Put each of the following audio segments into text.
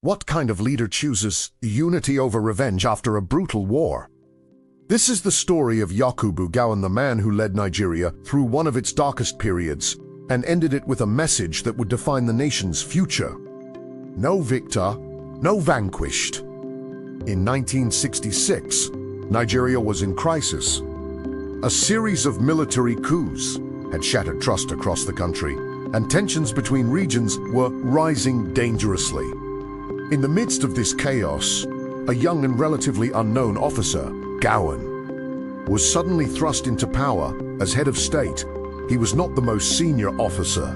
What kind of leader chooses unity over revenge after a brutal war? This is the story of Yakubu Gowon, the man who led Nigeria through one of its darkest periods and ended it with a message that would define the nation's future. No victor, no vanquished. In 1966, Nigeria was in crisis. A series of military coups had shattered trust across the country, and tensions between regions were rising dangerously. In the midst of this chaos, a young and relatively unknown officer, Gowon, was suddenly thrust into power as head of state. He was not the most senior officer,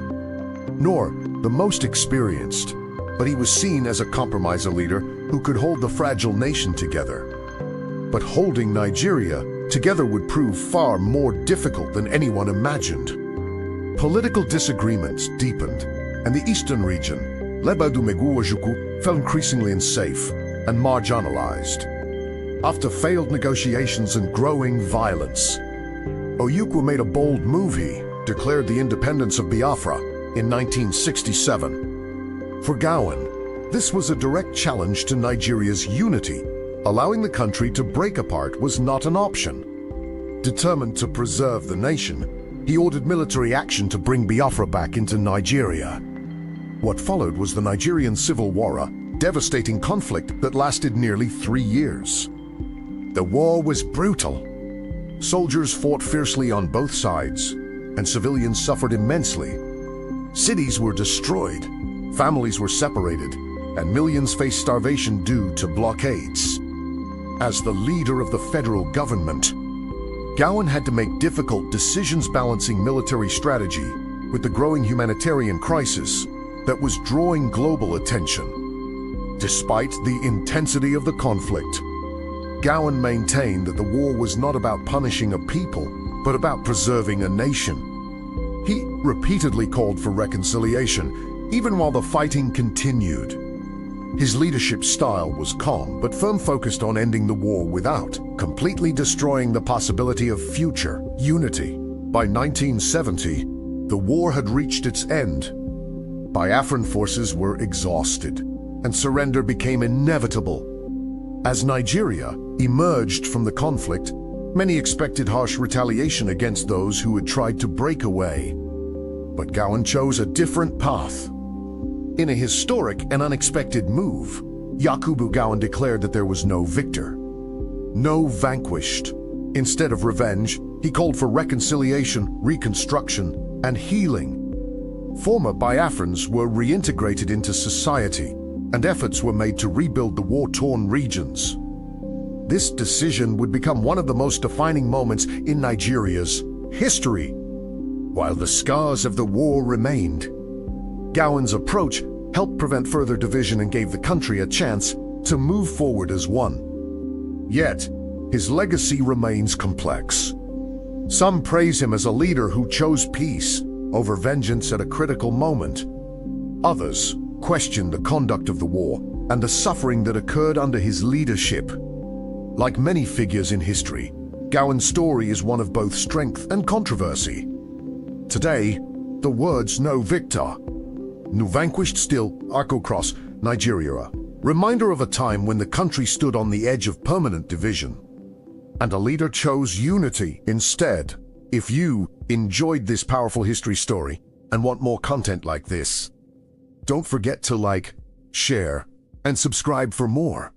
nor the most experienced, but he was seen as a compromiser leader who could hold the fragile nation together. But holding Nigeria together would prove far more difficult than anyone imagined. Political disagreements deepened, and the eastern region, led by Odumegwu Ojukwu, felt increasingly unsafe and marginalized. After failed negotiations and growing violence, Ojukwu made a bold move. He declared the independence of Biafra in 1967. For Gowon, this was a direct challenge to Nigeria's unity. Allowing the country to break apart was not an option. Determined to preserve the nation, he ordered military action to bring Biafra back into Nigeria. What followed was the Nigerian Civil War, a devastating conflict that lasted nearly 3 years. The war was brutal. Soldiers fought fiercely on both sides, and civilians suffered immensely. Cities were destroyed, families were separated, and millions faced starvation due to blockades. As the leader of the federal government, Gowon had to make difficult decisions balancing military strategy with the growing humanitarian crisis that was drawing global attention. Despite the intensity of the conflict, Gowon maintained that the war was not about punishing a people, but about preserving a nation. He repeatedly called for reconciliation, even while the fighting continued. His leadership style was calm but firm, focused on ending the war without completely destroying the possibility of future unity. By 1970, the war had reached its end. Biafran forces were exhausted, and surrender became inevitable. As Nigeria emerged from the conflict, many expected harsh retaliation against those who had tried to break away. But Gowon chose a different path. In a historic and unexpected move, Yakubu Gowon declared that there was no victor, no vanquished. Instead of revenge, he called for reconciliation, reconstruction, and healing. Former Biafrans were reintegrated into society, and efforts were made to rebuild the war-torn regions. This decision would become one of the most defining moments in Nigeria's history. While the scars of the war remained, Gowon's approach helped prevent further division and gave the country a chance to move forward as one. Yet, his legacy remains complex. Some praise him as a leader who chose peace over vengeance at a critical moment. Others question the conduct of the war and the suffering that occurred under his leadership. Like many figures in history, Gowon's story is one of both strength and controversy. Today, the words "no victor, no vanquished" still echo across Nigeria, a reminder of a time when the country stood on the edge of permanent division, and a leader chose unity instead. If you enjoyed this powerful history story and want more content like this, don't forget to like, share, and subscribe for more.